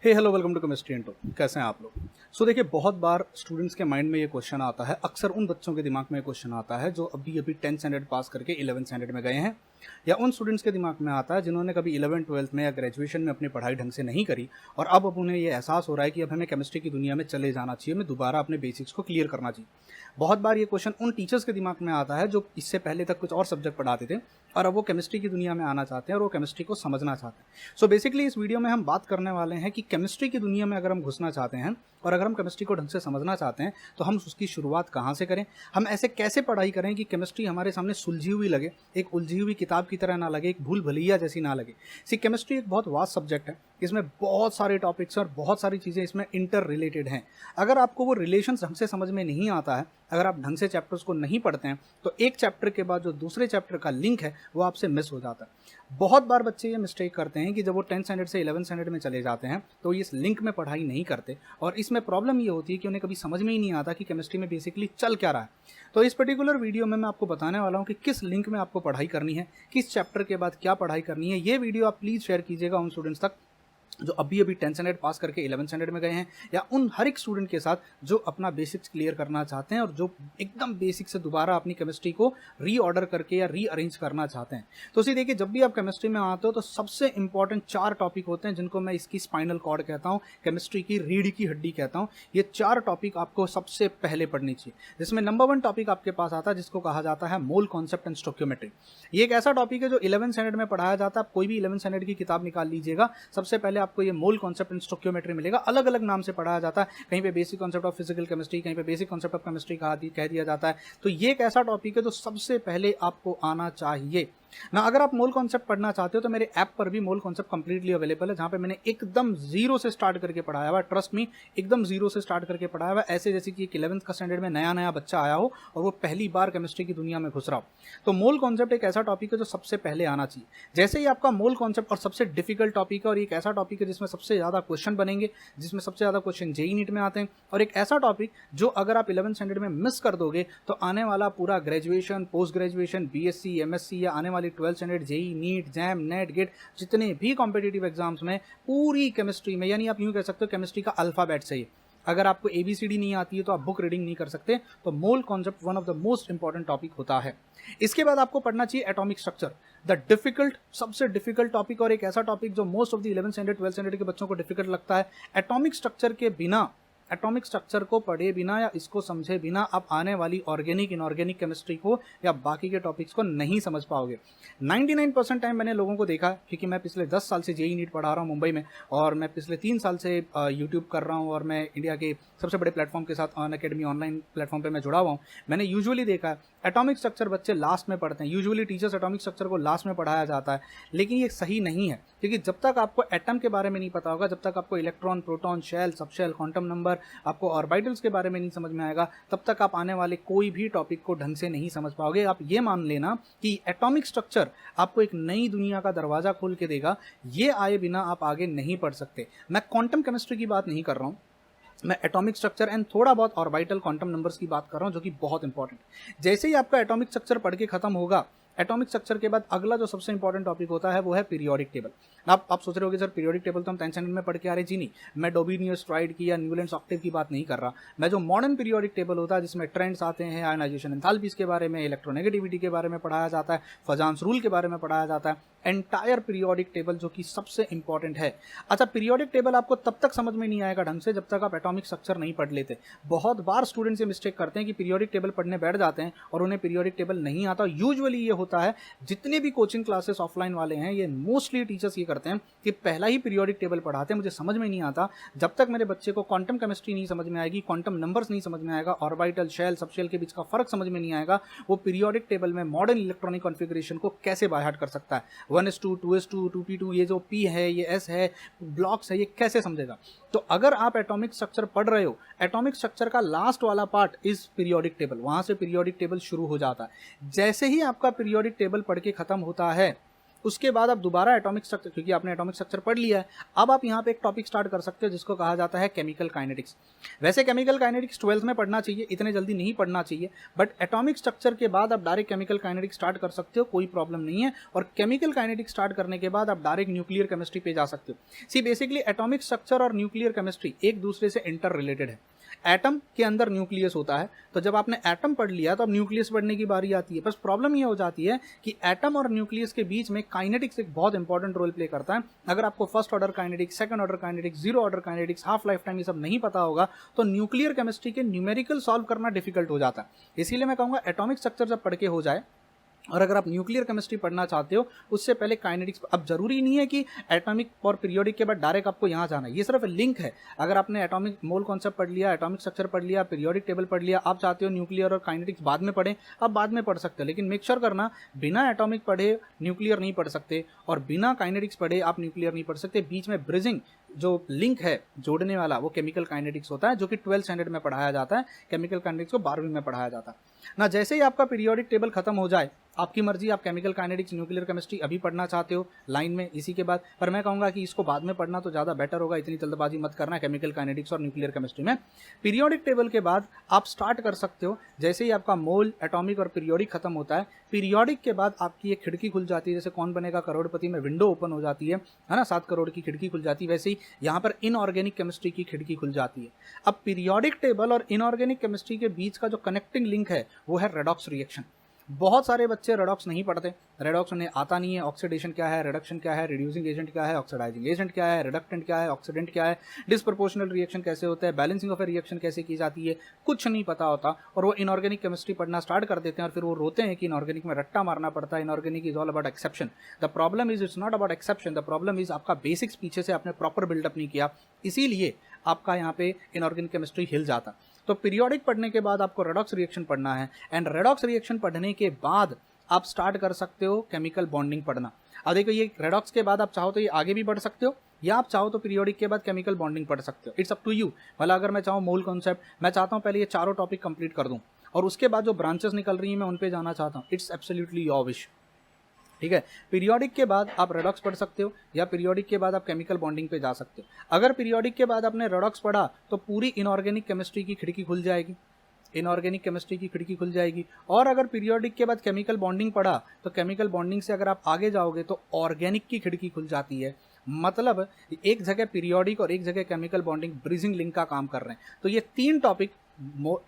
Hey hello welcome to chemistry and talk. कैसे हैं आप लोग? देखिए, बहुत बार स्टूडेंट्स के माइंड में ये क्वेश्चन आता है, अक्सर उन बच्चों के दिमाग में ये क्वेश्चन आता है जो अभी अभी 10th स्टैंडर्ड पास करके 11th स्टैंडर्ड में गए हैं, या उन स्टूडेंट्स के दिमाग में आता है जिन्होंने कभी 11th 12th में या ग्रेजुएशन में अपनी पढ़ाई ढंग से नहीं करी और अब उन्हें ये एहसास हो रहा है कि अब हमें केमिस्ट्री की दुनिया में चले जाना चाहिए, हमें दोबारा अपने बेसिक्स को क्लियर करना चाहिए। बहुत बार ये क्वेश्चन उन टीचर्स के दिमाग में आता है जो इससे पहले तक कुछ और सब्जेक्ट पढ़ाते थे और अब वो केमिस्ट्री की दुनिया में आना चाहते हैं और वो केमिस्ट्री को समझना चाहते हैं। बेसिकली इस वीडियो में हम बात करने वाले हैं कि केमिस्ट्री की दुनिया में अगर हम घुसना चाहते हैं और अगर हम केमिस्ट्री को ढंग से समझना चाहते हैं तो हम उसकी शुरुआत कहाँ से करें, हम ऐसे कैसे पढ़ाई करें कि केमिस्ट्री हमारे सामने सुलझी हुई लगे, एक उलझी हुई किताब की तरह ना लगे, एक भूल भुलैया जैसी ना लगे। केमिस्ट्री एक बहुत वास्ट सब्जेक्ट है, इसमें बहुत सारे टॉपिक्स और बहुत सारी चीज़ें इसमें इंटर रिलेटेड हैं। अगर आपको वो रिलेशन ढंग से समझ में नहीं आता है, अगर आप ढंग से चैप्टर्स को नहीं पढ़ते हैं तो एक चैप्टर के बाद जो दूसरे चैप्टर का लिंक है वो आपसे मिस हो जाता है। बहुत बार बच्चे ये मिस्टेक करते हैं कि जब वो 10th स्टैंडर्ड से 11th स्टैंडर्ड में चले जाते हैं तो इस लिंक में पढ़ाई नहीं करते और इसमें प्रॉब्लम ये होती है कि उन्हें कभी समझ में ही नहीं आता कि केमिस्ट्री में बेसिकली चल क्या रहा है। तो इस पर्टिकुलर वीडियो में मैं आपको बताने वाला हूँ कि किस लिंक में आपको पढ़ाई करनी है, किस चैप्टर के बाद क्या पढ़ाई करनी है। ये वीडियो आप प्लीज़ शेयर कीजिएगा उन स्टूडेंट्स तक जो अभी 10th स्टैंडर्ड पास करके 11th स्टैंडर्ड में गए हैं, या उन हर एक स्टूडेंट के साथ जो अपना बेसिक्स क्लियर करना चाहते हैं और जो एकदम बेसिक से दोबारा अपनी केमिस्ट्री को रीऑर्डर करके या रीअरेंज करना चाहते हैं। देखिए, जब भी आप केमिस्ट्री में आते हो तो सबसे इंपॉर्टेंट 4 टॉपिक होते हैं जिनको मैं इसकी स्पाइनल कॉर्ड कहता हूँ, केमिस्ट्री की रीढ़ की हड्डी कहता हूँ। ये 4 टॉपिक आपको सबसे पहले पढ़नी चाहिए, जिसमें नंबर 1 टॉपिक आपके पास आता है जिसको कहा जाता है मोल कॉन्सेप्ट एंड स्टोइकियोमेट्री। ये एक ऐसा टॉपिक है जो 11th स्टैंडर्ड में पढ़ाया जाता है। आप कोई भी 11th स्टैंडर्ड की किताब निकाल लीजिएगा, सबसे पहले आपको ये मोल कॉन्सेप्ट एंड स्टोइकियोमेट्री मिलेगा। अलग अलग नाम से पढ़ाया जाता है, कहीं पे basic concept of physical chemistry, कहीं पे बेसिक कॉन्सेप्ट ऑफ केमिस्ट्री कह दिया जाता है। तो ये एक ऐसा टॉपिक है जो सबसे पहले आपको आना चाहिए ना। अगर आप मोल कॉन्सेप्ट पढ़ना चाहते हो तो मेरे ऐप पर भी मोल कॉन्सेप्ट कंप्लीटली अवेलेबल है, जहां पे मैंने एकदम जीरो से स्टार्ट करके पढ़ाया हुआ है। ट्रस्ट मी, एकदम जीरो से स्टार्ट करके पढ़ाया हुआ है, ऐसे जैसे कि 11th का स्टैंडर्ड में नया बच्चा आया हो और वो पहली बार केमिस्ट्री की दुनिया में घुस रहा हो। तो मोल कॉन्सेप्ट एक ऐसा टॉपिक है जो सबसे पहले आना चाहिए। जैसे ही आपका मोल कॉन्सेप्ट और सबसे डिफिकल्ट टॉपिक है, और एक ऐसा टॉपिक है जिसमें सबसे ज्यादा क्वेश्चन बनेंगे, जिसमें सबसे ज्यादा क्वेश्चन जेईई नीट में आते हैं, और एक ऐसा टॉपिक जो अगर आप 11th स्टैंडर्ड में मिस कर दोगे तो आने वाला पूरा graduation, post graduation, BSc, MSc या आने वाली 12th standard JEE, NEET, JAM, NET, GATE, जितने भी कॉम्पिटिटिव एग्जाम्स में पूरी केमिस्ट्री में, यानी आप यूं कह सकते हो केमिस्ट्री का अल्फाबेट से ही, अगर आपको एबीसीडी नहीं आती है तो आप बुक रीडिंग नहीं कर सकते। तो mole concept one of the most important topic होता है। इसके बाद आपको पढ़ना चाहिए एटॉमिक स्ट्रक्चर, द डिफिकल्ट, सबसे डिफिकल्ट टॉपिक, और एक ऐसा टॉपिक जो most of the 11th standard 12th standard के बच्चों को डिफिकल्ट लगता है। एटॉमिक स्ट्रक्चर के बिना, एटॉमिक स्ट्रक्चर को पढ़े बिना या इसको समझे बिना आप आने वाली ऑर्गेनिक, इनऑर्गेनिक केमिस्ट्री को या बाकी के टॉपिक्स को नहीं समझ पाओगे। 99% टाइम मैंने लोगों को देखा, क्योंकि मैं पिछले 10 साल से जेईई नीट पढ़ा रहा हूँ मुंबई में, और मैं पिछले 3 साल से यूट्यूब कर रहा हूँ, और मैं इंडिया के सबसे बड़े प्लेटफॉर्म के साथ अनअकैडमी ऑनलाइन प्लेटफॉर्म पे मैं जुड़ा हुआ हूँ। मैंने यूजुअली देखा है एटॉमिक स्ट्रक्चर बच्चे लास्ट में पढ़ते हैं, यूजुअली टीचर्स एटॉमिक स्ट्रक्चर को लास्ट में पढ़ाया जाता है, लेकिन ये सही नहीं है। क्योंकि जब तक आपको एटम के बारे में नहीं पता होगा, जब तक आपको electron, proton, shell, subshell, quantum number, आपको ऑर्बिटल्स के बारे में नहीं समझ में आएगा, तब तक आप आने वाले कोई भी टॉपिक को ढंग से नहीं समझ पाओगे। आप ये मान लेना कि एटॉमिक स्ट्रक्चर आपको एक नई दुनिया का दरवाजा खोल के देगा, ये आए बिना आप आगे नहीं पढ़ सकते। मैं क्वांटम केमिस्ट्री की बात नहीं कर रहा हूँ, मैं एटॉमिक स्ट्रक्चर एंड थोड़ा बहुत ऑर्बिटल क्वांटम नंबर्स की बात कर रहा हूं, जो कि बहुत इंपॉर्टेंट। जैसे ही आपका एटॉमिक स्ट्रक्चर पढ़ के खत्म होगा, एटॉमिक स्ट्रक्चर के बाद अगला जो सबसे इंपॉर्टेंट टॉपिक होता है वो है पीरियोडिक टेबल। आप सोच रहे होगे सर पीरियोडिक टेबल तो हम 10th स्टैंडर्ड में पढ़ के आ रहे। जी नहीं, मैं डोबिनियो-स्ट्राइड की या न्यूलैंड्स ऑक्टेव की बात नहीं कर रहा। मैं जो मॉडर्न पीरियोडिक टेबल होता है जिसमें ट्रेंड्स आते हैं, आयनाइजेशन एंथैल्पीज के बारे में, इलेक्ट्रोनेगेटिविटी के बारे में पढ़ाया जाता है, फजान्स रूल के बारे में पढ़ाया जाता है, एंटायर पीरियोडिक टेबल जो कि सबसे इंपॉर्टेंट है। अच्छा, पीरियोडिक टेबल आपको तब तक समझ में नहीं आएगा ढंग से जब तक आप एटॉमिक स्ट्रक्चर नहीं पढ़ लेते। बहुत बार स्टूडेंट्स ये मिस्टेक करते हैं कि पीरियोडिक टेबल पढ़ने बैठ जाते हैं और उन्हें पीरियोडिक टेबल नहीं आता। यूजुअली ये होता है, जितने भी कोचिंग क्लासेस ऑफलाइन वाले हैं, ये मोस्टली टीचर्स ये करते हैं कि पहला ही पीरियोडिक टेबल पढ़ाते हैं, मुझे समझ में नहीं आता। जब तक मेरे बच्चे को क्वांटम केमिस्ट्री नहीं समझ में आएगी, क्वांटम नंबर्स नहीं समझ में आएगा, ऑर्बिटल, शेल, सबशेल के बीच का फर्क समझ में नहीं आएगा, वो पीरियोडिक टेबल में मॉडर्न इलेक्ट्रॉनिक कॉन्फ़िगरेशन को कैसे बाय हार्ट कर सकता है। 1s2, 2s2, 2p2, ये जो p है, ये s है, ब्लॉक्स है, ये कैसे समझेगा। तो अगर आप एटॉमिक स्ट्रक्चर पढ़ रहे हो, एटॉमिक स्ट्रक्चर का लास्ट वाला पार्ट इज पीरियोडिक टेबल, वहां से पीरियोडिक टेबल शुरू हो जाता है। जैसे ही आपका पीरियोडिक टेबल पढ़ के खत्म होता है, उसके बाद आप दोबारा एटॉमिक स्ट्रक्चर, क्योंकि आपने एटॉमिक स्ट्रक्चर पढ़ लिया है, अब आप यहाँ पे एक टॉपिक स्टार्ट कर सकते हो जिसको कहा जाता है केमिकल काइनेटिक्स। वैसे केमिकल काइनेटिक्स 12th में पढ़ना चाहिए, इतने जल्दी नहीं पढ़ना चाहिए, बट एटॉमिक स्ट्रक्चर के बाद आप डायरेक्ट केमिकल काइनेटिक्स स्टार्ट कर सकते हो, कोई प्रॉब्लम नहीं है। और केमिकल काइनेटिक्स स्टार्ट करने के बाद आप डायरेक्ट न्यूक्लियर केमिस्ट्री पे जा सकते हो। सी बेसिकली एटॉमिक स्ट्रक्चर और न्यूक्लियर केमिस्ट्री एक दूसरे से इंटर रिलेटेड है। एटम के अंदर न्यूक्लियस होता है, तो जब आपने एटम पढ़ लिया तो अब न्यूक्लियस पढ़ने की बारी आती है। बस प्रॉब्लम ये हो जाती है कि एटम और न्यूक्लियस के बीच में काइनेटिक्स एक बहुत इंपॉर्टेंट रोल प्ले करता है। अगर आपको first order kinetics, second order kinetics, zero order kinetics, half life time ये सब नहीं पता होगा तो न्यूक्लियर केमिस्ट्री के न्यूमेरिकल सॉल्व करना डिफिकल्ट हो जाता है। इसीलिए मैं कहूँगा एटॉमिक स्ट्रक्चर जब पढ़ के हो जाए और अगर आप न्यूक्लियर केमिस्ट्री पढ़ना चाहते हो उससे पहले काइनेटिक्स। अब जरूरी नहीं है कि एटॉमिक और पीरियोडिक के बाद डायरेक्ट आपको यहाँ जाना है, ये सिर्फ लिंक है। अगर आपने एटॉमिक मोल कॉन्सेप्ट पढ़ लिया, एटॉमिक स्ट्रक्चर पढ़ लिया, पीरियोडिक टेबल पढ़ लिया, आप चाहते हो न्यूक्लियर और काइनेटिक्स बाद में पढ़ें, आप बाद में पढ़ सकते हो, लेकिन मेक श्योर करना बिना एटॉमिक पढ़े न्यूक्लियर नहीं पढ़ सकते और बिना काइनेटिक्स पढ़े आप न्यूक्लियर नहीं पढ़ सकते। बीच में ब्रिजिंग जो लिंक है जोड़ने वाला वो केमिकल काइनेटिक्स होता है, जो कि 12th स्टैंडर्ड में पढ़ाया जाता है। केमिकल काइनेटिक्स को 12वीं में पढ़ाया जाता है ना। जैसे ही आपका पीरियोडिक टेबल खत्म हो जाए, आपकी मर्जी, आप केमिकल काइनेटिक्स, न्यूक्लियर केमिस्ट्री अभी पढ़ना चाहते हो लाइन में इसी के बाद, पर मैं कहूँगा कि इसको बाद में पढ़ना तो ज़्यादा बेटर होगा, इतनी जल्दबाजी मत करना केमिकल काइनेटिक्स और न्यूक्लियर केमिस्ट्री में। पीरियोडिक टेबल के बाद आप स्टार्ट कर सकते हो, जैसे ही आपका मोल, एटॉमिक और पीरियोडिक खत्म होता है, पीरियोडिक के बाद आपकी एक खिड़की खुल जाती है, जैसे कौन बनेगा करोड़पति में विंडो ओपन हो जाती है ना, 7 करोड़ की खिड़की खुल जाती है, वैसे ही यहाँ पर इनऑर्गेनिक केमिस्ट्री की खिड़की खुल जाती है। अब पीरियोडिक टेबल और इनऑर्गेनिक केमिस्ट्री के बीच का जो कनेक्टिंग लिंक है वो है रेडॉक्स रिएक्शन। बहुत सारे बच्चे रेडॉक्स नहीं पढ़ते, रेडॉक्स उन्हें आता नहीं है। ऑक्सीडेशन क्या है, रिडक्शन क्या है, रिड्यूसिंग एजेंट क्या है, ऑक्सीडाइजिंग एजेंट क्या है, रिडक्टेंट क्या है, ऑक्सीडेंट क्या है, डिसप्रोपोर्शनल रिएक्शन कैसे होता है, बैलेंसिंग ऑफ ए रिएक्शन कैसे की जाती है, कुछ नहीं पता होता और वो इनऑर्गेनिक केमिस्ट्री पढ़ना स्टार्ट कर देते हैं और फिर वो रोते हैं कि इनऑर्गेनिक में रट्टा मारना पड़ता है, inorganic is all about exception. The problem is it's not about exception, the problem is आपका बेसिक्स पीछे से आपने प्रॉपर बिल्डअप नहीं किया, इसीलिए आपका यहाँ पे इनऑर्गेनिक केमिस्ट्री हिल जाता। तो पीरियोडिक पढ़ने के बाद आपको रेडॉक्स रिएक्शन पढ़ना है एंड रेडॉक्स रिएक्शन पढ़ने के बाद आप स्टार्ट कर सकते हो केमिकल बॉन्डिंग पढ़ना। अब देखो ये रेडॉक्स के बाद आप चाहो तो ये आगे भी बढ़ सकते हो या आप चाहो तो पीरियोडिक के बाद केमिकल बॉन्डिंग पढ़ सकते हो, इट्स अप टू यू। भला अगर मैं चाहूँ मोल कॉन्सेप्ट, मैं चाहता हूँ पहले ये चारों टॉपिक कंप्लीट कर दूँ और उसके बाद जो ब्रांचेस निकल रही हैं मैं उन पे जाना चाहता हूँ, इट्स एब्सोल्युटली योर विश। ठीक है, पीरियोडिक के बाद आप रेडॉक्स पढ़ सकते हो या पीरियोडिक के बाद आप केमिकल बॉन्डिंग पे जा सकते हो। अगर पीरियोडिक के बाद आपने रेडॉक्स पढ़ा तो पूरी इनऑर्गेनिक केमिस्ट्री की खिड़की खुल जाएगी, इनऑर्गेनिक केमिस्ट्री की खिड़की खुल जाएगी। और अगर पीरियोडिक के बाद केमिकल बॉन्डिंग पढ़ा तो केमिकल बॉन्डिंग से अगर आप आगे जाओगे तो ऑर्गेनिक की खिड़की खुल जाती है। मतलब एक जगह पीरियोडिक और एक जगह केमिकल बॉन्डिंग ब्रिजिंग लिंक का काम कर रहे हैं। तो ये 3 topic,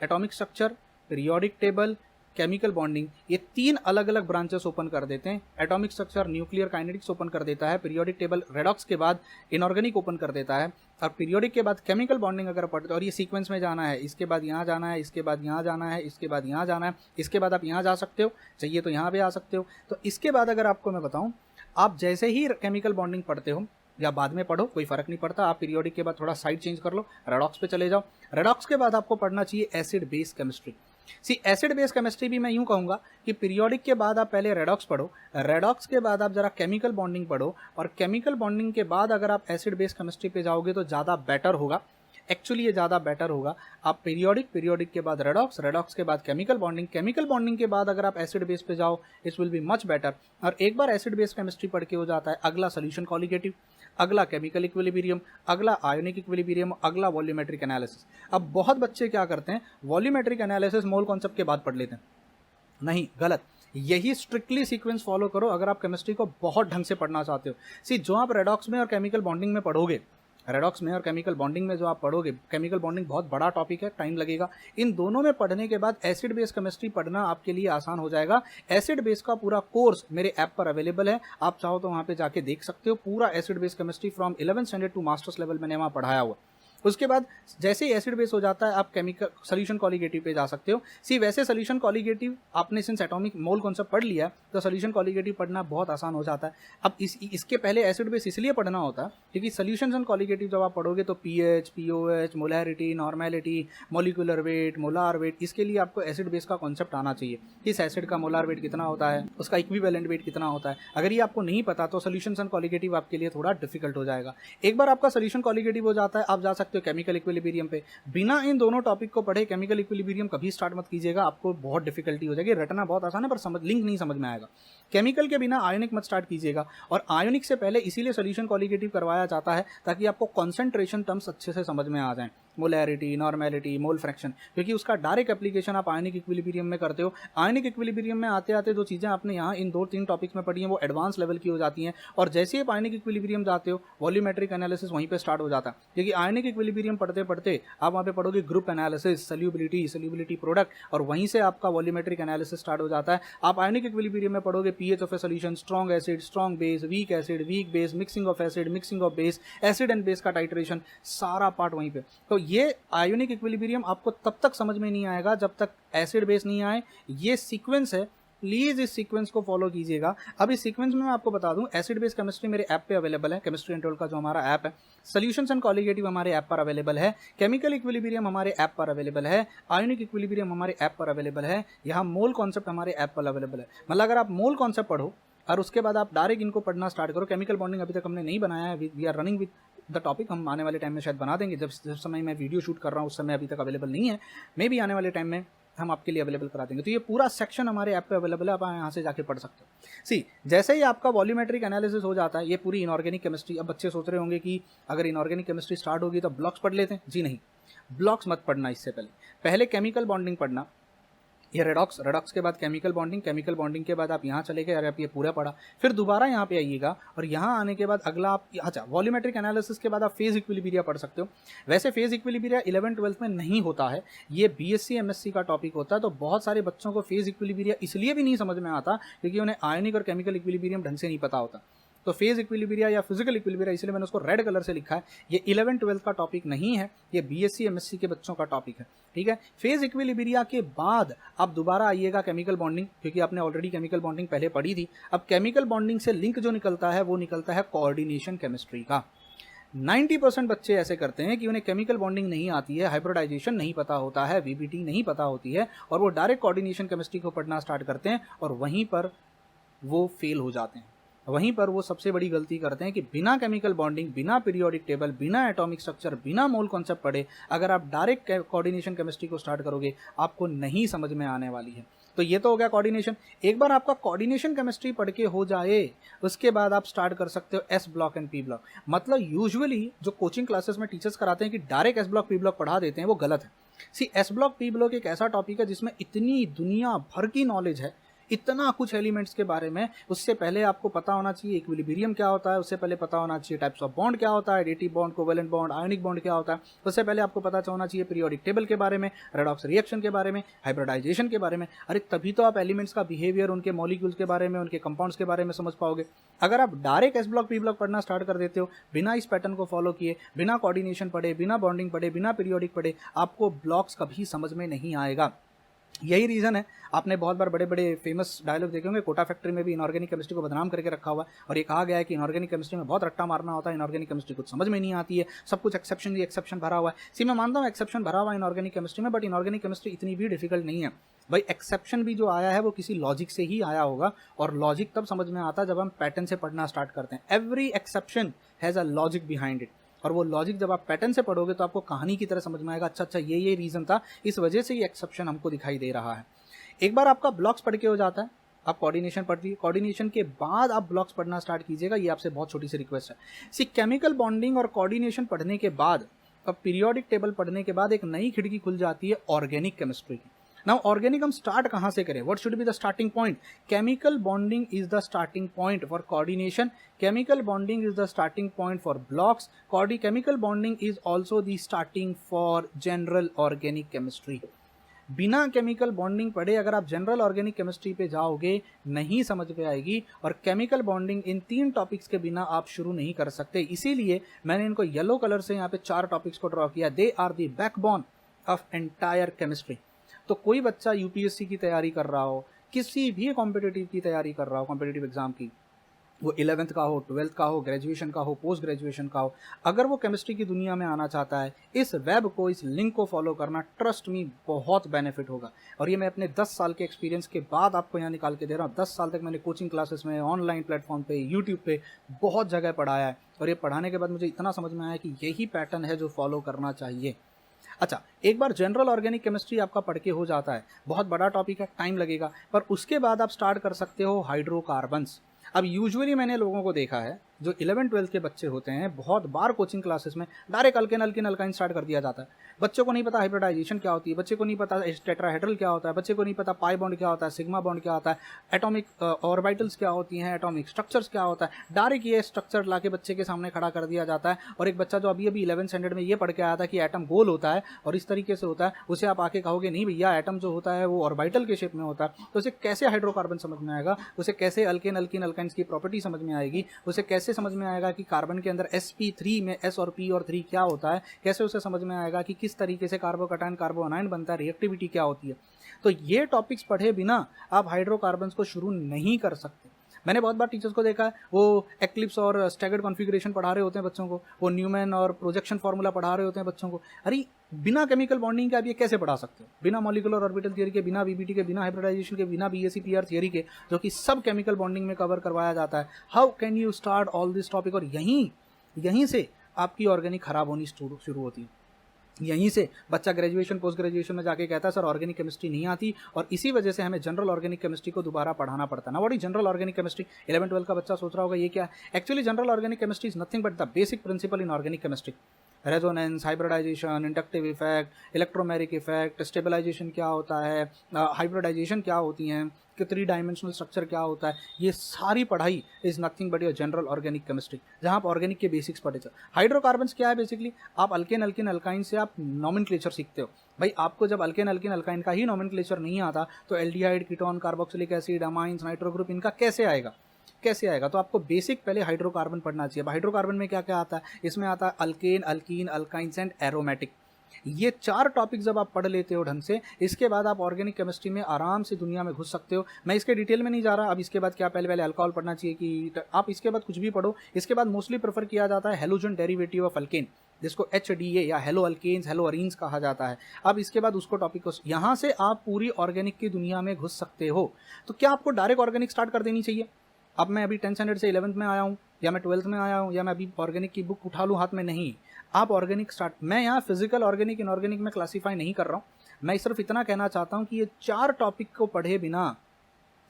atomic structure, periodic table, chemical bonding, ये 3 अलग अलग ब्रांचेस ओपन कर देते हैं। Atomic structure nuclear kinetics open कर देता है, पीरियोडिक टेबल रेडॉक्स के बाद इनऑर्गेनिक ओपन कर देता है और पीरियोडिक के बाद केमिकल बॉन्डिंग अगर पढ़ते और ये सीक्वेंस में जाना है, इसके बाद यहाँ जाना है, इसके बाद यहाँ जाना है, इसके बाद यहाँ जाना है, इसके बाद आप यहाँ जा सकते हो, चाहिए तो यहाँ पे आ सकते हो। तो इसके बाद अगर आपको मैं बताऊँ, आप जैसे ही केमिकल बॉन्डिंग पढ़ते हो या बाद में पढ़ो कोई फर्क नहीं पड़ता, आप पीरियोडिक के बाद थोड़ा साइड चेंज कर लो, रेडॉक्स पे चले जाओ। रेडॉक्स के बाद आपको पढ़ना चाहिए acid base chemistry. Acid base chemistry भी मैं यूं कहूंगा कि पीरियोडिक के बाद आप पहले रेडॉक्स पढ़ो, रेडॉक्स के बाद आप जरा केमिकल बॉन्डिंग पढ़ो और केमिकल बॉन्डिंग के बाद अगर आप एसिड बेस केमिस्ट्री पे जाओगे तो ज़्यादा बेटर होगा। एक्चुअली ये ज़्यादा बेटर होगा। आप पीरियोडिक के बाद रेडॉक्स, रेडॉक्स के बाद केमिकल बॉन्डिंग, केमिकल बॉन्डिंग के बाद अगर आप एसिड बेस पे जाओ it will be much better. और एक बार एसिड बेस केमिस्ट्री पढ़ के हो जाता है, अगला सोल्यूशन कॉलिगेटिव, अगला केमिकल इक्विलिब्रियम, अगला आयोनिक इक्विलिब्रियम, अगला वॉल्यूमेट्रिक एनालिसिस। अब बहुत बच्चे क्या करते हैं, वॉल्यूमेट्रिक एनालिसिस मोल कॉन्सेप्ट के बाद पढ़ लेते हैं। नहीं, गलत। यही स्ट्रिक्टली सीक्वेंस फॉलो करो अगर आप केमिस्ट्री को बहुत ढंग से पढ़ना चाहते हो। जो आप रेडॉक्स में और केमिकल बॉन्डिंग में पढ़ोगे, रेडॉक्स में और केमिकल बॉन्डिंग में जो आप पढ़ोगे, केमिकल बॉन्डिंग बहुत बड़ा टॉपिक है, टाइम लगेगा। इन दोनों में पढ़ने के बाद एसिड बेस केमिस्ट्री पढ़ना आपके लिए आसान हो जाएगा। एसिड बेस का पूरा कोर्स मेरे ऐप पर अवेलेबल है, आप चाहो तो वहाँ पे जाके देख सकते हो। पूरा acid base chemistry from 11th standard to masters level मैंने वहाँ पढ़ाया हुआ। उसके बाद जैसे ही एसिड बेस हो जाता है आप केमिकल सोल्यूशन कॉलिगेटिव पे जा सकते हो। वैसे सोल्यूशन कॉलिगेटिव आपने सिंस एटॉमिक मोल कॉन्सेप्ट पढ़ लिया तो सोल्यूशन कॉलिगेटिव पढ़ना बहुत आसान हो जाता है। अब इसके पहले एसिड बेस इसलिए पढ़ना होता है क्योंकि सोल्यूशन एंड कॉलिगेटिव जब आप पढ़ोगे तो pH, pOH, molarity, normality, molecular weight, molar weight, इसके लिए आपको एसिड बेस का कॉन्सेप्ट आना चाहिए। इस एसिड का मोलार वेट कितना होता है, उसका इक्विवेलेंट वेट कितना होता है। अगर ये आपको नहीं पता तो सोल्यूशन एंड कॉलिगेटिव आपके लिए थोड़ा डिफिकल्ट हो जाएगा। एक बार आपका सोल्यूशन कॉलिगेटिव हो जाता है आप जा सकते सकते हो केमिकल इक्विलिब्रियम पे। बिना इन दोनों टॉपिक को पढ़े केमिकल इक्विलिब्रियम कभी स्टार्ट मत कीजिएगा, आपको बहुत डिफिकल्टी हो जाएगी। रटना बहुत आसान है पर समझ लिंक नहीं समझ में आएगा। केमिकल के बिना आयोनिक मत स्टार्ट कीजिएगा, और आयोनिक से पहले इसीलिए सोल्यूशन कॉलिगेटिव करवाया जाता है ताकि आपको कॉन्सेंट्रेशन टर्म्स अच्छे से समझ में आ जाएं, मोलैरिटी, नॉर्मेलिटी, मोल फ्रैक्शन, क्योंकि उसका डायरेक्ट एप्लीकेशन आप आयनिक इक्विलिब्रियम में करते हो। आयनिक इक्विलिब्रियम में आते आते जो चीज़ें आपने यहाँ इन 2-3 टॉपिक्स में पढ़ी हैं वो एडवांस लेवल की हो जाती हैं, और जैसे ही आप आयनिक इक्विलिब्रियम जाते हो वॉल्यूमेट्रिक एनालिसिस वहीं पे स्टार्ट हो जाता है, क्योंकि आयनिक इक्विलिब्रियम पढ़ते पढ़ते आप वहाँ पे पढ़ोगे ग्रुप एनालिसिस, सल्यूबिलिटी प्रोडक्ट, और वहीं से आपका वॉल्यूमेट्रिक एनालिसिस स्टार्ट हो जाता है। आप आयनिक इक्विलिब्रियम में पढ़ोगे pH of A solution, strong acid, strong base, weak acid, weak base, mixing of acid, mixing of base, acid and base का टाइट्रेशन, सारा पार्ट वहीं पे। तो ये आयोनिक इक्विलिब्रियम आपको तब तक समझ में नहीं आएगा जब तक एसिड बेस नहीं आए। ये सीक्वेंस है, प्लीज इस सीक्वेंस को फॉलो कीजिएगा। अब इस सीक्वेंस में मैं आपको बता दूं, एसिड बेस केमिस्ट्री मेरे ऐप पे अवेलेबल है, केमिस्ट्री एंड का जो हमारा ऐप है, सॉल्यूशंस एंड कॉलिगेटिव हमारे ऐप पर अवेलेबल है, केमिकल इक्विलिब्रियम हमारे ऐप पर अवेलेबल है, आयोनिक इक्विलिब्रियम हमारे ऐप पर अवेलेबल है, यहाँ मोल कॉन्सेप्ट हमारे ऐप पर अवेलेबल है। मतलब अगर आप मोल कॉन्सेप्ट पढ़ो और उसके बाद आप डायरेक्ट इनको पढ़ना स्टार्ट करो। केमिकल बॉन्डिंग अभी तक हमने नहीं बनाया है, we are running with the topic, हम आने वाले टाइम में शायद बना देंगे। जब समय मैं वीडियो शूट कर रहा हूँ उस समय अभी तक अवेलेबल नहीं है, मे भी आने वाले टाइम में हम आपके लिए अवेलेबल करा देंगे। तो ये पूरा सेक्शन हमारे ऐप पे अवेलेबल है, आप यहाँ से जाके पढ़ सकते हो। सी जैसे ही आपका वॉल्यूमेट्रिक एनालिसिस हो जाता है, ये पूरी इनऑर्गेनिक केमिस्ट्री। अब बच्चे सोच रहे होंगे कि अगर इनऑर्गेनिक केमिस्ट्री स्टार्ट होगी तो ब्लॉक्स पढ़ लेते हैं। जी नहीं, ब्लॉक्स मत पढ़ना। इससे पहले केमिकल बॉन्डिंग पढ़ना, ये रेडॉक्स के बाद केमिकल बॉन्डिंग के बाद आप यहाँ चले गए, अगर आप ये पूरा पढ़ा, फिर दोबारा यहाँ पे आइएगा, और यहाँ आने के बाद अगला आप अच्छा वॉल्यूमेट्रिक एनालिसिस के बाद आप फेज इक्विलिब्रिया पढ़ सकते हो। वैसे फेज इक्विलिब्रिया 11-12 में नहीं होता है, ये बीएससी एमएससी का टॉपिक होता है। तो बहुत सारे बच्चों को फेज इक्विलिब्रिया इसलिए भी नहीं समझ में आता क्योंकि उन्हें आयनिक और केमिकल इक्विलिब्रियम ढंग से नहीं पता होता। तो फेज इक्विलिब्रिया या फिजिकल इक्विलिब्रिया, इसलिए मैंने उसको रेड कलर से लिखा है। ये 11-12 का टॉपिक नहीं है, ये बीएससी एमएससी के बच्चों का टॉपिक है, ठीक है। फेज इक्विलिब्रिया के बाद आप दोबारा आइएगा केमिकल बॉन्डिंग, क्योंकि आपने ऑलरेडी केमिकल बॉन्डिंग पहले पढ़ी थी। अब केमिकल बॉन्डिंग से लिंक जो निकलता है वो निकलता है कोऑर्डिनेशन केमिस्ट्री का। 90% बच्चे ऐसे करते हैं कि उन्हें केमिकल बॉन्डिंग नहीं आती है, हाइब्रिडाइजेशन नहीं पता होता है, वीबीटी नहीं पता होती है, और वो डायरेक्ट कोऑर्डिनेशन केमिस्ट्री को पढ़ना स्टार्ट करते हैं, और वहीं पर वो फेल हो जाते हैं। वहीं पर वो सबसे बड़ी गलती करते हैं कि बिना केमिकल बॉन्डिंग, बिना पीरियोडिक टेबल, बिना एटॉमिक स्ट्रक्चर, बिना मोल कॉन्सेप्ट पढ़े अगर आप डायरेक्ट कोऑर्डिनेशन केमिस्ट्री को स्टार्ट करोगे, आपको नहीं समझ में आने वाली है। तो ये तो हो गया कोऑर्डिनेशन। एक बार आपका कोऑर्डिनेशन केमिस्ट्री पढ़ के हो जाए, उसके बाद आप स्टार्ट कर सकते हो S block and P block. मतलब यूजुअली जो कोचिंग क्लासेस में टीचर्स कराते हैं कि direct S block P block पढ़ा देते हैं, वो गलत है। See S block P block एक ऐसा टॉपिक है जिसमें इतनी दुनिया भर की नॉलेज है, इतना कुछ एलिमेंट्स के बारे में। उससे पहले आपको पता होना चाहिए इक्विलिब्रियम क्या होता है, उससे पहले पता होना चाहिए टाइप्स ऑफ बॉन्ड क्या होता है, additive bond, covalent bond, ionic bond क्या होता है, उससे पहले आपको पता होना चाहिए पीरियोडिक टेबल के बारे में, रेडॉक्स रिएक्शन के बारे में, हाइब्रिडाइजेशन के बारे में। अरे तभी तो आप एलिमेंट्स का बिहेवियर, उनके मॉलिक्यूल्स के बारे में, उनके कंपाउंड्स के बारे में समझ पाओगे। अगर आप direct S block P block पढ़ना स्टार्ट कर देते हो बिना इस पैटर्न को फॉलो किए, बिना कोऑर्डिनेशन पढ़े, बिना बॉन्डिंग पढ़े, बिना पीरियोडिक पढ़े, आपको ब्लॉक्स कभी समझ में नहीं आएगा। यही रीज़न है, आपने बहुत बार बड़े बड़े फेमस डायलॉग देखे होंगे, कोटा फैक्ट्री में भी इनऑर्गेनिक केमिस्ट्री को बदनाम करके रखा हुआ है, और ये कहा गया है कि इनऑर्गेनिक केमिस्ट्री में बहुत रट्टा मारना होता है, इनऑर्गेनिक केमिस्ट्री कुछ समझ में नहीं आती है, सब कुछ एक्सेप्शन ही एक्सेप्शन भरा हुआ है। सी मैं मानता हूँ एक्सेप्शन भरा हुआ है इनऑर्गेनिक केमिस्ट्री में, बट इनऑर्गेनिक केमिस्ट्री इतनी भी डिफिकल्ट नहीं है भाई। एक्सेप्शन भी जो आया है वो किसी लॉजिक से ही आया होगा, और लॉजिक तब समझ में आता है जब हम पैटर्न से पढ़ना स्टार्ट करते हैं। Every exception has a logic behind it, और वो लॉजिक जब आप पैटर्न से पढ़ोगे तो आपको कहानी की तरह समझ में आएगा, अच्छा ये रीज़न था, इस वजह से ये एक्सेप्शन हमको दिखाई दे रहा है। एक बार आपका ब्लॉक्स पढ़ के हो जाता है, आप कोऑर्डिनेशन पढ़ती है, कोऑर्डिनेशन के बाद आप ब्लॉक्स पढ़ना स्टार्ट कीजिएगा। ये आपसे बहुत छोटी सी रिक्वेस्ट है। सी केमिकल बॉन्डिंग और कोऑर्डिनेशन पढ़ने के बाद, अब पीरियोडिक टेबल पढ़ने के बाद एक नई खिड़की खुल जाती है ऑर्गेनिक केमिस्ट्री की। नाउ ऑर्गेनिक हम स्टार्ट कहाँ से करें, what should be the starting point? Chemical bonding is the starting point for coordination, chemical bonding is the starting point for blocks, chemical bonding is also the starting for general organic chemistry. बिना chemical bonding पढ़े अगर आप general organic chemistry पे जाओगे नहीं समझ में आएगी, और केमिकल बॉन्डिंग इन 3 टॉपिक्स के बिना आप शुरू नहीं कर सकते। इसीलिए मैंने इनको येलो कलर से यहाँ पे 4 टॉपिक्स को ड्रॉ किया। They are the backbone of entire chemistry. तो कोई बच्चा यूपीएससी की तैयारी कर रहा हो, किसी भी कॉम्पिटिटिव की तैयारी कर रहा हो, कॉम्पिटिटिव एग्जाम की, वो 11th का हो, 12th का हो, ग्रेजुएशन का हो, पोस्ट ग्रेजुएशन का हो, अगर वो केमिस्ट्री की दुनिया में आना चाहता है, इस वेब को, इस लिंक को फॉलो करना, ट्रस्ट मी, बहुत बेनिफिट होगा। और ये मैं अपने 10 साल के एक्सपीरियंस के बाद आपको यहाँ निकाल के दे रहा हूँ। 10 साल तक मैंने कोचिंग क्लासेस में, ऑनलाइन प्लेटफॉर्म पे, यूट्यूब पे बहुत जगह पढ़ाया है, और ये पढ़ाने के बाद मुझे इतना समझ में आया कि यही पैटर्न है जो फॉलो करना चाहिए। अच्छा, एक बार जनरल ऑर्गेनिक केमिस्ट्री आपका पढ़ के हो जाता है, बहुत बड़ा टॉपिक है, टाइम लगेगा, पर उसके बाद आप स्टार्ट कर सकते हो हाइड्रोकार्बन्स। अब यूजुअली मैंने लोगों को देखा है, जो 11-12 के बच्चे होते हैं, बहुत बार कोचिंग क्लासेस में direct alkane alkene alkyne start कर दिया जाता है। बच्चों को नहीं पता हाइब्रिडाइजेशन क्या होती है, बच्चे को नहीं पता टेट्राहेड्रल क्या होता है, बच्चे को नहीं पता पाई बॉन्ड क्या होता है, सिग्मा बॉन्ड क्या होता है, एटॉमिक ऑर्बिटल्स क्या होती हैं, एटॉमिक स्ट्रक्चर्स क्या होता है। डायरेक्ट ये स्ट्रक्चर लाके बच्चे के सामने खड़ा कर दिया जाता है, और एक बच्चा जो अभी अभी 11th स्टैंडर्ड में ये पढ़ के आया था कि एटम गोल होता है और इस तरीके से होता है, उसे आप आके कहोगे नहीं भैया एटम जो होता है वो ऑर्बिटल के शेप में होता है, तो उसे कैसे हाइड्रोकार्बन समझ में आएगा, उसे कैसे अल्केन अल्किन अल्काइंस की प्रॉपर्टी समझ में आएगी, उसे कैसे समझ में आएगा कि कार्बन के अंदर sp3 में s और p और 3 क्या होता है, कैसे उसे समझ में आएगा कि किस तरीके से कार्बोकैटायन कार्बोअनाइन बनता है, रिएक्टिविटी क्या होती है। तो ये टॉपिक्स पढ़े बिना आप हाइड्रोकार्बन्स को शुरू नहीं कर सकते। मैंने बहुत बार टीचर्स को देखा है, वो एक्लिप्स और स्टैगर्ड कॉन्फ़िगरेशन पढ़ा रहे होते हैं बच्चों को, वो न्यूमैन और प्रोजेक्शन फार्मूला पढ़ा रहे होते हैं बच्चों को। अरे बिना केमिकल बॉन्डिंग के आप ये कैसे पढ़ा सकते हो, बिना मॉलिक्यूलर ऑर्बिटल थियरी के, बिना बीबीटी के, बिना हाइब्रिडाइजेशन के, बिना बीएससी-पीआर थियरी के, जो कि सब केमिकल बॉन्डिंग में कवर करवाया जाता है। How can you start all this topic. और यहीं से आपकी ऑर्गेनिक खराब होनी शुरू होती है। यहीं से बच्चा ग्रेजुएशन पोस्ट ग्रेजुएशन में जाके कहता है सर ऑर्गेनिक केमिस्ट्री नहीं आती, और इसी वजह से हमें जनरल ऑर्गेनिक केमिस्ट्री को दोबारा पढ़ाना पड़ता है ना। What is general organic chemistry? 11-12 का बच्चा सोच रहा होगा ये क्या है। Actually general organic chemistry is nothing but the basic principle in organic chemistry. Resonance, hybridisation, inductive effect, electromeric effect, stabilisation क्या होता है, हाइब्रिडाइजेशन क्या होती हैं, कि 3 डायमेंशनल स्ट्रक्चर क्या होता है, ये सारी पढ़ाई is nothing but your general organic chemistry, जहाँ आप ऑर्गेनिक के बेसिक्स पढ़े थे। हाइड्रोकार्बन्स क्या है बेसिकली, आप अल्केन अल्किन अल्काइन से आप नॉमेनक्लेचर सीखते हो। भाई आपको जब अल्केन अल्किन अल्काइन का ही नॉमेनक्लेचर नहीं आता तो aldehyde, ketone, carboxylic acid, amines, nitro group, इनका कैसे आएगा। तो आपको बेसिक पहले हाइड्रोकार्बन पढ़ना चाहिए। हाइड्रोकार्बन में क्या क्या आता है, इसमें आता है alkane, alkyne, alkynes and aromatic. ये 4 टॉपिक जब आप पढ़ लेते हो ढंग से, इसके बाद आप ऑर्गेनिक केमिस्ट्री में आराम से दुनिया में घुस सकते हो। मैं इसके डिटेल में नहीं जा रहा। अब इसके बाद क्या पहले अल्कोहल पढ़ना चाहिए कि आप इसके बाद कुछ भी पढ़ो। इसके बाद मोस्टली प्रेफर किया जाता है हेलोजन डेरिवेटिव ऑफ अल्केन, जिसको HDA या हेलो अल्केन्स, हेलो अरीन्स कहा जाता है। अब इसके बाद उसको टॉपिक को, यहाँ से आप पूरी ऑर्गेनिक की दुनिया में घुस सकते हो। तो क्या आपको डायरेक्ट ऑर्गेनिक स्टार्ट कर देनी चाहिए? अब मैं अभी 10th स्टैंडर्ड से 11th में आया हूँ, या मैं 12th में आया हूँ, या मैं अभी ऑर्गेनिक की बुक उठा लूँ हाथ में, नहीं। आप ऑर्गेनिक स्टार्ट, मैं यहाँ फिजिकल, ऑर्गेनिक, इनऑर्गेनिक में क्लासीफाई नहीं कर रहा हूँ। मैं सिर्फ इतना कहना चाहता हूँ कि ये 4 टॉपिक को पढ़े बिना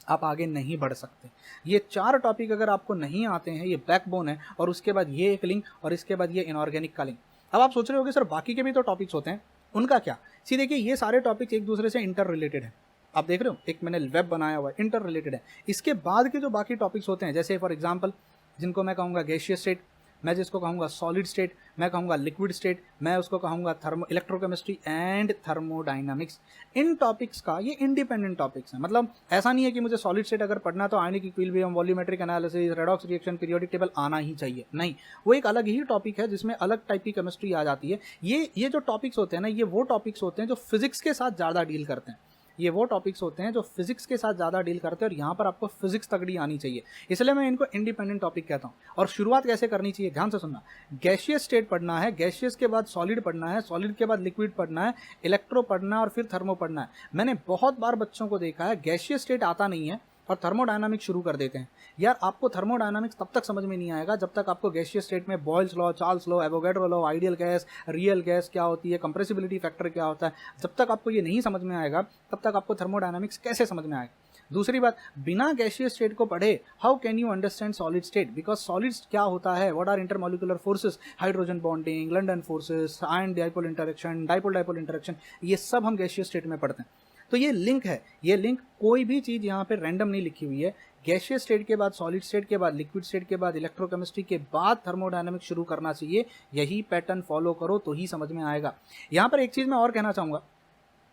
आप आगे नहीं बढ़ सकते। ये 4 टॉपिक अगर आपको नहीं आते हैं, ये बैकबोन है, और उसके बाद ये एक लिंक, और इसके बाद ये इनऑर्गेनिक का लिंक। अब आप सोच रहे होगे सर बाकी के भी तो टॉपिक्स होते हैं, उनका क्या? सी देखिए, ये सारे टॉपिक्स एक दूसरे से इंटर रिलेटेड हैं। आप देख रहे हो, एक मैंने वेब बनाया हुआ है, इंटर रिलेटेड है। इसके बाद के जो बाकी टॉपिक्स होते हैं, जैसे फॉर एग्जांपल जिनको मैं कहूँगा गैसियस स्टेट, मैं जिसको कहूँगा सॉलिड स्टेट, मैं कहूँगा लिक्विड स्टेट, मैं उसको कहूँगा electrochemistry and thermodynamics. In topics का ये इंडिपेंडेंट टॉपिक्स हैं। मतलब ऐसा नहीं है कि मुझे सॉलिड स्टेट अगर पढ़ना तो ionic equilibrium, volumetric analysis, redox reaction, periodic table आना ही चाहिए, नहीं। वो एक अलग ही टॉपिक है जिसमें अलग टाइप की केमिस्ट्री आ जाती है। ये जो टॉपिक्स होते हैं ना, ये वो टॉपिक्स होते हैं जो फिजिक्स के साथ ज़्यादा डील करते हैं। ये वो टॉपिक्स होते हैं जो फिजिक्स के साथ ज़्यादा डील करते हैं, और यहाँ पर आपको फिजिक्स तगड़ी आनी चाहिए, इसलिए मैं इनको इंडिपेंडेंट टॉपिक कहता हूँ। और शुरुआत कैसे करनी चाहिए, ध्यान से सुनना। गैसियस स्टेट पढ़ना है, गैसियस के बाद सॉलिड पढ़ना है, सॉलिड के बाद लिक्विड पढ़ना है, इलेक्ट्रो पढ़ना है, और फिर थर्मो पढ़ना है। मैंने बहुत बार बच्चों को देखा है गैसियस स्टेट आता नहीं है और थर्मोडायनामिक्स शुरू कर देते हैं। यार आपको थर्मोडायनामिक्स तब तक समझ में नहीं आएगा जब तक आपको गैसियस स्टेट में Boyle's law, Charles law, Avogadro law, ideal gas, real gas क्या होती है, कंप्रेसिबिलिटी फैक्टर क्या होता है, जब तक आपको ये नहीं समझ में आएगा तब तक आपको थर्मोडायनामिक्स कैसे समझ में आएगा। दूसरी बात, बिना गैसियस स्टेट को पढ़े how can you understand solid state, because solid क्या होता है, what are intermolecular forces, hydrogen bonding, London forces, ion dipole interaction, dipole interaction, ये सब हम गैसियस स्टेट में पढ़ते हैं। तो ये लिंक है, ये लिंक, कोई भी चीज़ यहाँ पे रैंडम नहीं लिखी हुई है। गैसियस स्टेट के बाद सॉलिड स्टेट के बाद लिक्विड स्टेट के बाद इलेक्ट्रोकेमिस्ट्री के बाद थर्मोडायनामिक्स शुरू करना चाहिए। यही पैटर्न फॉलो करो तो ही समझ में आएगा। यहाँ पर एक चीज़ मैं और कहना चाहूँगा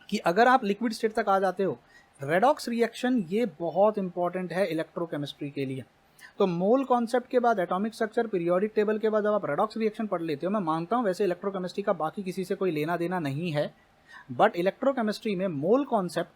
कि अगर आप लिक्विड स्टेट तक आ जाते हो, रेडॉक्स रिएक्शन ये बहुत इंपॉर्टेंट है इलेक्ट्रोकेमिस्ट्री के लिए। तो मोल कॉन्सेप्ट के बाद एटॉमिक स्ट्रक्चर, पीरियोडिक टेबल के बाद जब आप रेडॉक्स रिएक्शन पढ़ लेते हो, मैं मानता हूँ वैसे इलेक्ट्रोकेमिस्ट्री का बाकी किसी से कोई लेना देना नहीं है, बट इलेक्ट्रोकेमिस्ट्री में मोल कॉन्सेप्ट,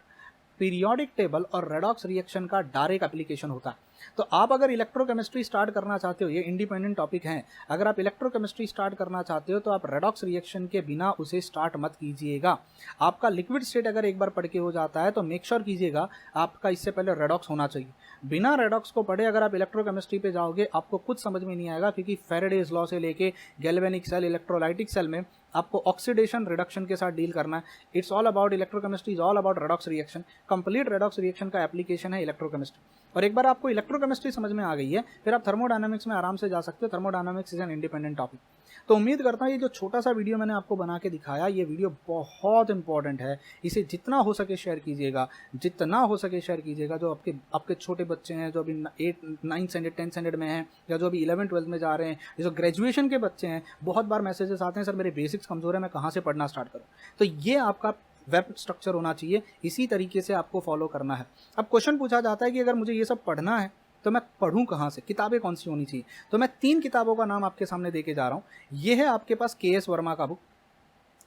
पीरियोडिक टेबल और रेडॉक्स रिएक्शन का डायरेक्ट एप्लीकेशन होता है। तो आप अगर इलेक्ट्रोकेमिस्ट्री स्टार्ट करना चाहते हो, ये इंडिपेंडेंट टॉपिक है, अगर आप इलेक्ट्रोकेमिस्ट्री स्टार्ट करना चाहते हो तो आप रेडॉक्स रिएक्शन के बिना उसे स्टार्ट मत कीजिएगा। आपका लिक्विड स्टेट अगर एक बार पढ़ के हो जाता है तो मेक श्योर कीजिएगा आपका इससे पहले रेडॉक्स होना चाहिए। बिना रेडॉक्स को पढ़े अगर आप इलेक्ट्रोकेमिस्ट्री पे जाओगे आपको कुछ समझ में नहीं आएगा, क्योंकि फैराडेज लॉ से लेके गैल्वेनिक सेल, इलेक्ट्रोलाइटिक सेल में आपको ऑक्सीडेशन रिडक्शन के साथ डील करना है। It's all about electrochemistry, is all about redox reaction. Complete redox reaction का एप्लीकेशन है इलेक्ट्रोकेमिस्ट्री। और एक बार आपको इलेक्ट्रोकेमिस्ट्री समझ में आ गई है, फिर आप थर्मोडायनामिक्स में आराम से जा सकते हो। Thermodynamics is an independent topic. तो उम्मीद करता हूँ ये जो छोटा सा वीडियो मैंने आपको बना के दिखाया, ये वीडियो बहुत इंपॉर्टेंट है। इसे जितना हो सके शेयर कीजिएगा, जितना हो सके शेयर कीजिएगा। जो आपके छोटे बच्चे हैं, जो अभी 8, 9 स्टैंडर्ड, 10 स्टैंडर्ड में हैं, या जो अभी 11, 12 में जा रहे हैं, जो ग्रेजुएशन के बच्चे हैं, बहुत बार मैसेजेस आते हैं, सर मेरे बेसिक्स कमजोर है, मैं कहाँ से पढ़ना स्टार्ट करूँ। तो ये आपका वेब स्ट्रक्चर होना चाहिए, इसी तरीके से आपको फॉलो करना है। अब क्वेश्चन पूछा जाता है कि अगर मुझे ये सब पढ़ना है तो मैं पढ़ूं कहाँ से, किताबें कौन सी होनी चाहिए। तो मैं 3 किताबों का नाम आपके सामने देके जा रहा हूँ। ये है आपके पास KS वर्मा का बुक,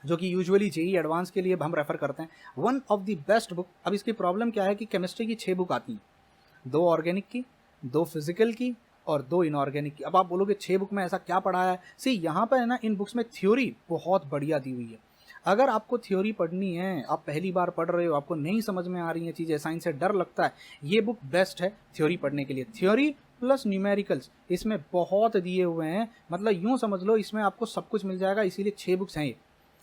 जो कि यूजुअली जेई एडवांस के लिए हम रेफर करते हैं। One of the best book. अब इसकी प्रॉब्लम क्या है कि केमिस्ट्री की 6 बुक आती हैं, 2 ऑर्गेनिक की, 2 फिजिकल की और 2 इनऑर्गेनिक की। अब आप बोलोगे 6 बुक में ऐसा क्या पढ़ा है। सी यहाँ पर है ना, इन बुक्स में थ्योरी बहुत बढ़िया दी हुई है। अगर आपको थ्योरी पढ़नी है, आप पहली बार पढ़ रहे हो, आपको नहीं समझ में आ रही है चीज़ें, साइंस से डर लगता है, ये बुक बेस्ट है थ्योरी पढ़ने के लिए। थ्योरी प्लस न्यूमेरिकल्स इसमें बहुत दिए हुए हैं, मतलब यूँ समझ लो इसमें आपको सब कुछ मिल जाएगा, इसीलिए 6 बुक्स हैं ये।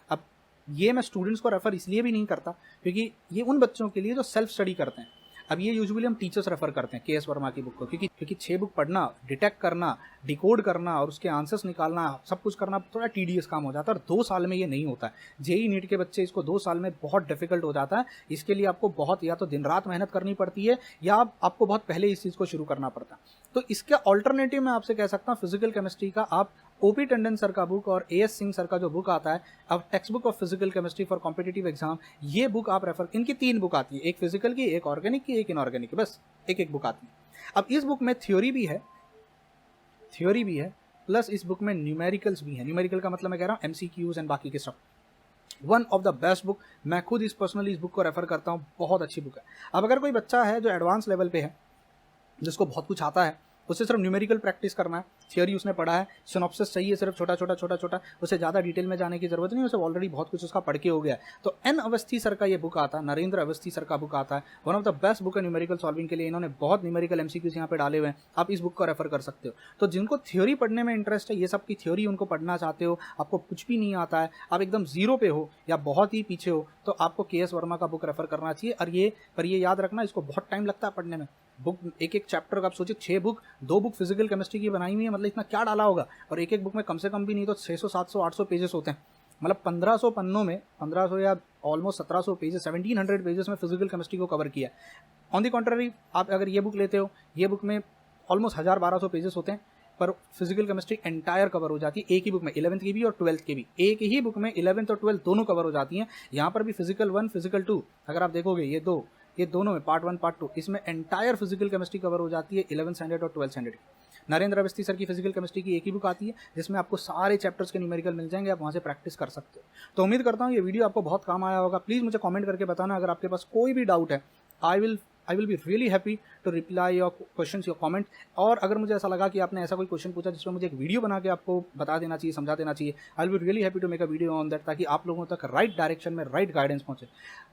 अब ये मैं स्टूडेंट्स को रेफर इसलिए भी नहीं करता क्योंकि ये उन बच्चों के लिए जो सेल्फ स्टडी करते हैं। अब ये यूजुअली हम टीचर्स रेफर करते हैं KS वर्मा की बुक को, क्योंकि 6 बुक पढ़ना, डिटेक्ट करना, डिकोड करना और उसके आंसर्स निकालना, सब कुछ करना थोड़ा टीडियस काम हो जाता है और 2 साल में ये नहीं होता है। जेई नीट के बच्चे इसको 2 साल में बहुत डिफिकल्ट हो जाता है। इसके लिए आपको बहुत या तो दिन रात मेहनत करनी पड़ती है या आपको बहुत पहले इस चीज़ को शुरू करना पड़ता है। तो इसके ऑल्टरनेटिव मैं आपसे कह सकता हूँ, फिजिकल केमिस्ट्री का आप OP टंडन सर का बुक और AS सिंह सर का जो बुक आता है, अब text book of physical chemistry for competitive exam, ये बुक आप रेफर, इनकी 3 बुक आती है, एक फिजिकल की, एक ऑर्गेनिक की, एक इनऑर्गेनिक की, बस एक बुक आती है। अब इस बुक में थ्योरी भी है प्लस इस बुक में न्यूमेरिकल्स भी है। न्यूमेरिकल का मतलब मैं कह रहा हूँ MCQs एंड बाकी के सब। One of the best book, मैं खुद पर्सनली इस बुक को रेफर करता हूँ, बहुत अच्छी बुक है। अब अगर कोई बच्चा है जो एडवांस लेवल पे है, जिसको बहुत कुछ आता है, उसे सिर्फ न्यूमेरिकल प्रैक्टिस करना है, थियोरी उसने पढ़ा है, सिनॉप्सिस चाहिए सिर्फ छोटा, उसे ज़्यादा डिटेल में जाने की जरूरत नहीं, उसे ऑलरेडी बहुत कुछ उसका पढ़ के हो गया है, तो N अवस्थी सर का ये बुक आता है, नरेंद्र अवस्थी सर का बुक आता है। One of the best book है न्यूमेरिकल सॉल्विंग के लिए। इन्होंने बहुत न्यूमेरिकल MCQs यहाँ पे डाले हुए हैं, आप इस बुक को रेफर कर सकते हो। तो जिनको थ्योरी पढ़ने में इंटरेस्ट है, ये सब की थ्योरी उनको पढ़ना चाहते हो, आपको कुछ भी नहीं आता है, आप एकदम जीरो पे हो या बहुत ही पीछे हो, तो आपको KS वर्मा का बुक रेफर करना चाहिए। और ये याद रखना, इसको बहुत टाइम लगता है पढ़ने में। बुक एक चैप्टर का आप सोचिए, 6 बुक, 2 बुक फिजिकल केमिस्ट्री की बनाई हुई है, मतलब इतना क्या डाला होगा। और एक बुक में कम से कम भी नहीं तो 600, 700, 800 पेजेस होते हैं, मतलब 1500 पन्नों में 1500 या ऑलमोस्ट 1700 पेजेस, 1700 पेजेस में फिजिकल केमिस्ट्री को कवर किया है। ऑन दी कॉन्ट्ररी, आप अगर ये बुक लेते हो, ये बुक में ऑलमोस्ट 1000-1200 पेजेस होते हैं, पर फिजिकल केमिस्ट्री एंटायर कवर हो जाती है एक ही बुक में, 11th की भी और 12th की भी। एक ही बुक में 11th और 12th दोनों कवर हो जाती हैं। यहाँ पर भी फिजिकल 1, फिजिकल 2 अगर आप देखोगे, ये दोनों में पार्ट 1, पार्ट 2, इसमें एंटायर फिजिकल केमिस्ट्री कवर हो जाती है 11th स्टैंडर्ड और 12th स्टैंडर्ड की। नरेंद्र अवस्थी सर की फिजिकल केमिस्ट्री की एक ही बुक आती है, जिसमें आपको सारे चैप्टर्स के न्यूमेरिकल मिल जाएंगे, आप वहाँ से प्रैक्टिस कर सकते हो। तो उम्मीद करता हूँ ये वीडियो आपको बहुत काम आया होगा। प्लीज़ मुझे कमेंट करके बताना अगर आपके पास कोई भी डाउट है। I will be really happy to reply your questions, your comment. और अगर मुझे ऐसा लगा कि आपने ऐसा कोई क्वेश्चन पूछा जिसमें मुझे एक वीडियो बना के आपको बता देना चाहिए, समझा देना चाहिए, I will be really happy to make a video on that, ताकि आप लोगों तक राइट डायरेक्शन में राइट गाइडेंस पहुंचे।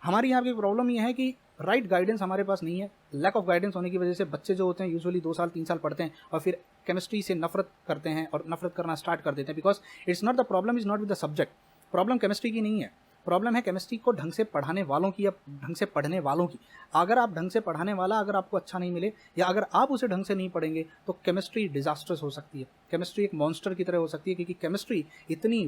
हमारी यहाँ की प्रॉब्लम यह है कि राइट गाइडेंस हमारे पास नहीं है। लैक ऑफ गाइडेंस होने की वजह से बच्चे जो होते हैं यूजुअली 2 साल 3 साल पढ़ते हैं और फिर केमिस्ट्री से नफरत करते हैं और नफरत करना स्टार्ट कर देते हैं। Because it's not the problem is not with the subject, problem chemistry की नहीं है, प्रॉब्लम है केमिस्ट्री को ढंग से पढ़ाने वालों की या ढंग से पढ़ने वालों की। अगर आप ढंग से पढ़ाने वाला अगर आपको अच्छा नहीं मिले या अगर आप उसे ढंग से नहीं पढ़ेंगे तो केमिस्ट्री डिजास्टर्स हो सकती है, केमिस्ट्री एक मॉन्स्टर की तरह हो सकती है, क्योंकि केमिस्ट्री इतनी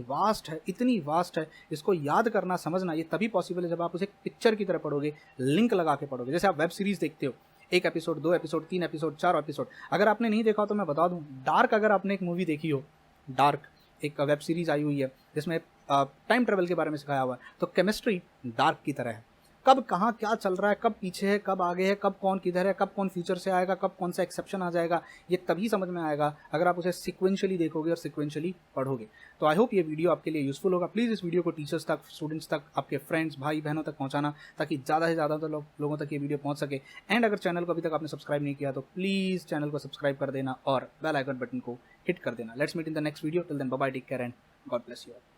वास्ट है, इसको याद करना, समझना ये तभी पॉसिबल है जब आप उसे पिक्चर की तरह पढ़ोगे, लिंक लगा के पढ़ोगे। जैसे आप वेब सीरीज देखते हो, 1 एपिसोड, 2 एपिसोड, 3 एपिसोड, 4 एपिसोड। अगर आपने नहीं देखा तो मैं बता दूं, डार्क अगर आपने एक मूवी देखी हो, डार्क एक वेब सीरीज आई हुई है जिसमें टाइम ट्रेवल के बारे में सिखाया हुआ है, तो केमिस्ट्री डार्क की तरह है। कब कहाँ क्या चल रहा है, कब पीछे है, कब आगे है, कब कौन किधर है, कब कौन फ्यूचर से आएगा, कब कौन सा एक्सेप्शन आ जाएगा, ये तभी समझ में आएगा अगर आप उसे सिक्वेंशली देखोगे और सिक्वेंशली पढ़ोगे। तो आई होप ये वीडियो आपके लिए यूजफुल होगा। प्लीज़ इस वीडियो को टीचर्स तक, स्टूडेंट्स तक, आपके फ्रेंड्स, भाई बहनों तक पहुँचाना, ताकि ज़्यादा से ज़्यादा तो लोगों तक ये वीडियो पहुँच सके। एंड अगर चैनल को अभी तक आपने सब्सक्राइब नहीं किया तो प्लीज़ चैनल को सब्सक्राइब कर देना और बेल आइकन बटन को हिट कर देना। Let's meet in the next video. Till then bye bye, take care and God bless you all.